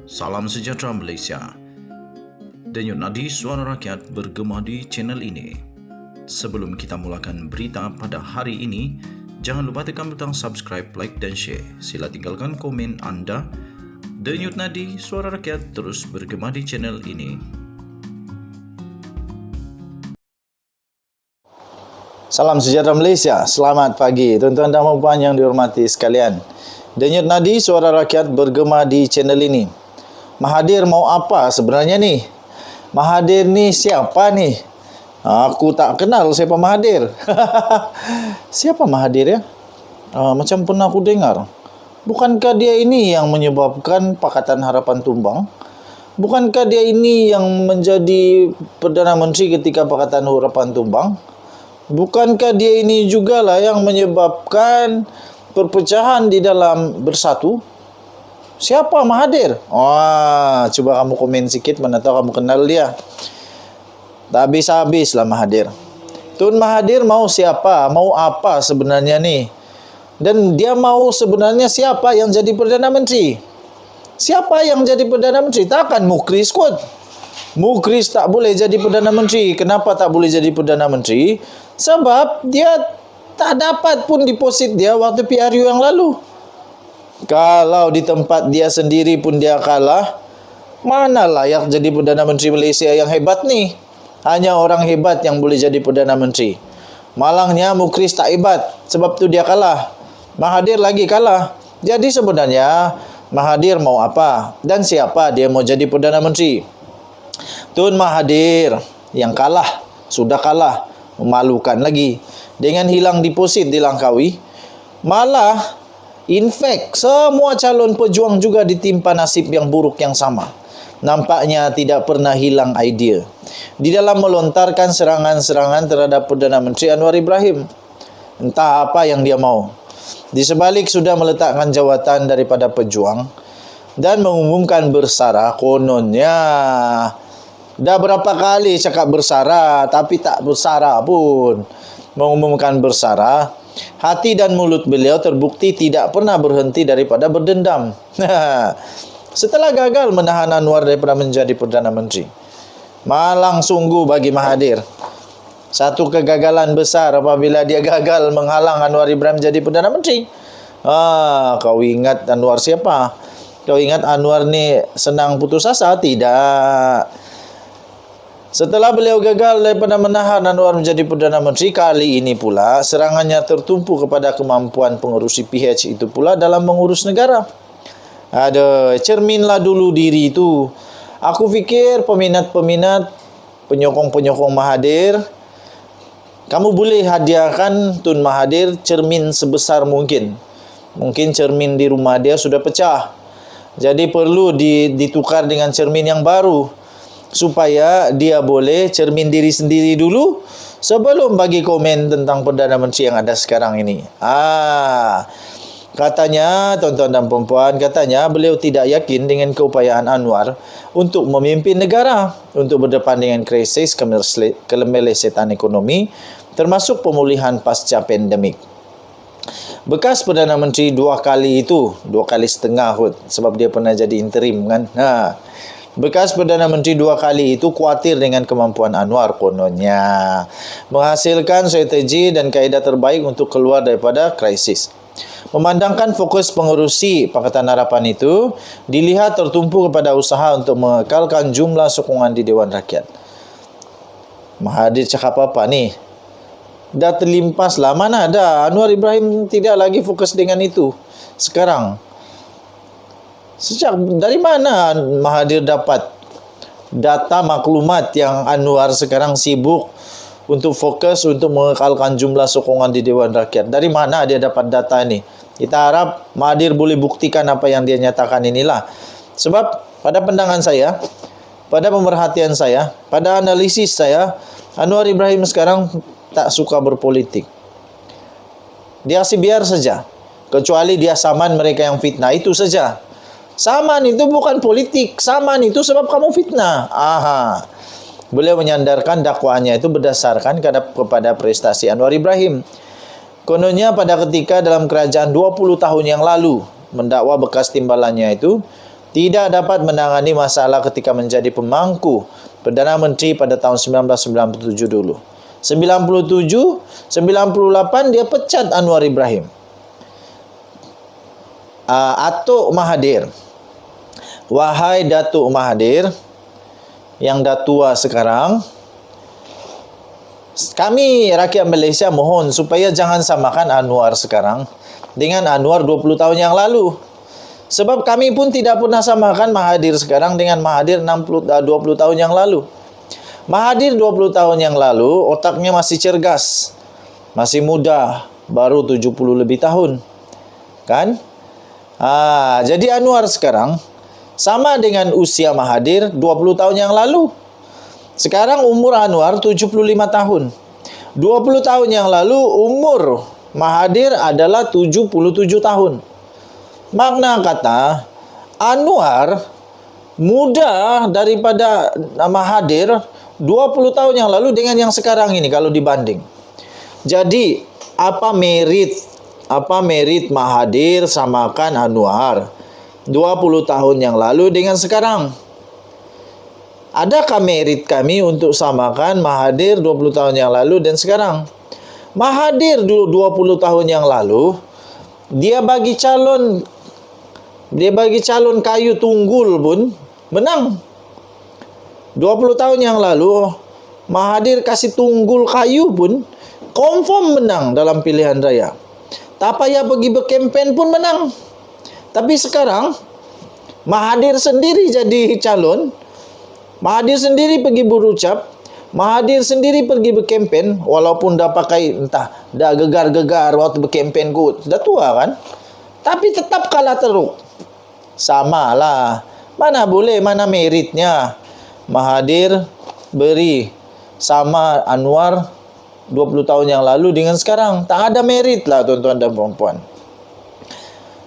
Salam sejahtera Malaysia. Denyut nadi suara rakyat bergema di channel ini. Sebelum kita mulakan berita pada hari ini, jangan lupa tekan butang subscribe, like dan share. Sila tinggalkan komen anda. Denyut nadi suara rakyat terus bergema di channel ini. Salam sejahtera Malaysia. Selamat pagi tuan-tuan dan puan yang dihormati sekalian. Denyut nadi suara rakyat bergema di channel ini. Mahathir mau apa sebenarnya ni? Mahathir ni siapa ni? Aku tak kenal siapa Mahathir. Siapa Mahathir ya? Macam pernah aku dengar. Bukankah dia ini yang menyebabkan Pakatan Harapan tumbang? Bukankah dia ini yang menjadi Perdana Menteri ketika Pakatan Harapan tumbang? Bukankah dia ini jugalah yang menyebabkan perpecahan di dalam Bersatu? Siapa Mahathir? Coba kamu komen sikit, mana tahu kamu kenal dia. Tak habis-habislah Mahathir. Tun Mahathir mau siapa? Mau apa sebenarnya ni? Dan dia mau sebenarnya siapa yang jadi Perdana Menteri? Siapa yang jadi Perdana Menteri? Takkan Mukhriz kot. Mukhriz tak boleh jadi Perdana Menteri. Kenapa tak boleh jadi Perdana Menteri? Sebab dia tak dapat pun deposit dia waktu PRU yang lalu. Kalau di tempat dia sendiri pun dia kalah, mana layak jadi Perdana Menteri Malaysia yang hebat ni? Hanya orang hebat yang boleh jadi Perdana Menteri. Malangnya Mukhriz tak hebat, sebab tu dia kalah. Mahathir lagi kalah. Jadi sebenarnya Mahathir mau apa? Dan siapa dia mau jadi Perdana Menteri? Tun Mahathir yang kalah, sudah kalah. Memalukan lagi. Dengan hilang deposit di Langkawi, malah in fact, semua calon pejuang juga ditimpa nasib yang buruk yang sama. Nampaknya tidak pernah hilang idea di dalam melontarkan serangan-serangan terhadap Perdana Menteri Anwar Ibrahim. Entah apa yang dia mau. Di sebalik sudah meletakkan jawatan daripada pejuang dan mengumumkan bersara, kononnya dah berapa kali cakap bersara tapi tak bersara pun. Mengumumkan bersara, hati dan mulut beliau terbukti tidak pernah berhenti daripada berdendam. Setelah gagal menahan Anwar daripada menjadi Perdana Menteri. Malang sungguh bagi Mahathir. Satu kegagalan besar apabila dia gagal menghalang Anwar Ibrahim jadi Perdana Menteri. Kau ingat Anwar siapa? Kau ingat Anwar ni senang putus asa? Tidak. Setelah beliau gagal daripada menahan Anwar menjadi Perdana Menteri, kali ini pula serangannya tertumpu kepada kemampuan pengurusi PH itu pula dalam mengurus negara. Cerminlah dulu diri itu. Aku fikir peminat-peminat, penyokong-penyokong Mahathir, kamu boleh hadiahkan Tun Mahathir cermin sebesar mungkin. Mungkin cermin di rumah dia sudah pecah. Jadi perlu ditukar dengan cermin yang baru, supaya dia boleh cermin diri sendiri dulu sebelum bagi komen tentang Perdana Menteri yang ada sekarang ini. Katanya, tuan-tuan dan puan-puan, katanya beliau tidak yakin dengan keupayaan Anwar untuk memimpin negara untuk berdepan dengan krisis kemelesetan ekonomi, termasuk pemulihan pasca pandemik. Bekas Perdana Menteri dua kali setengah kot, sebab dia pernah jadi interim kan. Bekas Perdana Menteri dua kali itu khawatir dengan kemampuan Anwar kononnya menghasilkan strategi dan kaedah terbaik untuk keluar daripada krisis. Memandangkan fokus pengurusi Pakatan Harapan itu dilihat tertumpu kepada usaha untuk mengekalkan jumlah sokongan di Dewan Rakyat. Mahathir cakap apa ni? Dah terlimpas lah. Mana ada? Anwar Ibrahim tidak lagi fokus dengan itu sekarang. Dari mana Mahathir dapat data maklumat yang Anwar sekarang sibuk untuk fokus untuk mengekalkan jumlah sokongan di Dewan Rakyat? Dari mana dia dapat data ini? Kita harap Mahathir boleh buktikan apa yang dia nyatakan inilah. Sebab pada pandangan saya, pada pemerhatian saya, pada analisis saya, Anwar Ibrahim sekarang tak suka berpolitik. Dia biar saja. Kecuali dia saman mereka yang fitnah, itu saja. Saman itu bukan politik. Saman itu sebab kamu fitnah. Beliau menyandarkan dakwaannya itu berdasarkan kepada prestasi Anwar Ibrahim. Kononnya pada ketika dalam kerajaan 20 tahun yang lalu mendakwa bekas timbalannya itu, tidak dapat menangani masalah ketika menjadi pemangku Perdana Menteri pada tahun 1997 dulu. 97, 98 dia pecat Anwar Ibrahim. Datuk Mahathir. Wahai Datuk Mahathir yang dah tua sekarang, kami rakyat Malaysia mohon supaya jangan samakan Anwar sekarang dengan Anwar 20 tahun yang lalu. Sebab kami pun tidak pernah samakan Mahathir sekarang dengan Mahathir 20 tahun yang lalu. Mahathir 20 tahun yang lalu otaknya masih cergas, masih muda, baru 70 lebih tahun. Kan? Jadi Anwar sekarang sama dengan usia Mahathir 20 tahun yang lalu. Sekarang umur Anwar 75 tahun. 20 tahun yang lalu umur Mahathir adalah 77 tahun. Makna kata, Anwar muda daripada Mahathir 20 tahun yang lalu dengan yang sekarang ini kalau dibanding. Jadi, apa merit Mahathir samakan Anwar 20 tahun yang lalu dengan sekarang? Adakah merit kami untuk samakan Mahathir 20 tahun yang lalu dan sekarang? Mahathir 20 tahun yang lalu, dia bagi calon kayu tunggul pun menang. 20 tahun yang lalu, Mahathir kasih tunggul kayu pun confirm menang dalam pilihan raya. Tak payah pergi berkempen pun menang. Tapi sekarang, Mahathir sendiri jadi calon, Mahathir sendiri pergi berucap, Mahathir sendiri pergi berkempen, walaupun dah pakai, dah gegar-gegar waktu berkempen kot, dah tua kan? Tapi tetap kalah teruk. Sama lah. Mana boleh, mana meritnya. Mahathir beri sama Anwar 20 tahun yang lalu dengan sekarang. Tak ada merit lah tuan-tuan dan puan-puan.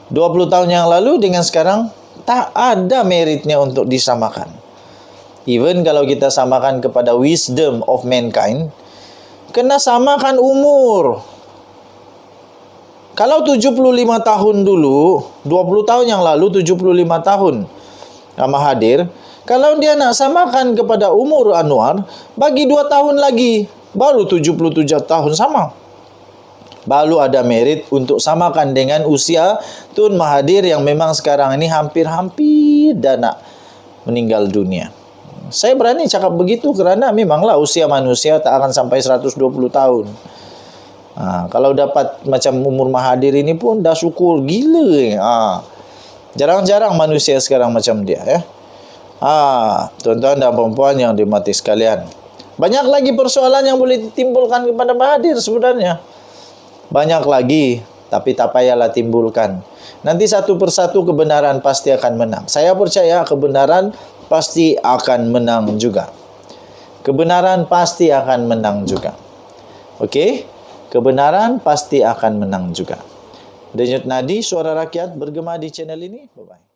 20 tahun yang lalu dengan sekarang tak ada meritnya untuk disamakan. Even kalau kita samakan kepada wisdom of mankind, kena samakan umur. Kalau 75 tahun dulu, 20 tahun yang lalu 75 tahun Mahathir, kalau dia nak samakan kepada umur Anwar, bagi 2 tahun lagi, baru 77 tahun sama. Baru ada merit untuk samakan dengan usia Tun Mahathir yang memang sekarang ini hampir-hampir dah nak meninggal dunia. Saya berani cakap begitu kerana memanglah usia manusia tak akan sampai 120 tahun. Kalau dapat macam umur Mahathir ini pun dah syukur gila. Jarang-jarang manusia sekarang macam dia ya. Tuan-tuan dan puan-puan yang dirahmati sekalian, banyak lagi persoalan yang boleh ditimbulkan kepada Mahathir sebenarnya. Banyak lagi, tapi tak payahlah timbulkan. Nanti satu persatu kebenaran pasti akan menang. Saya percaya kebenaran pasti akan menang juga. Kebenaran pasti akan menang juga. Okey? Kebenaran pasti akan menang juga. Denyut nadi suara rakyat bergema di channel ini. Bye-bye.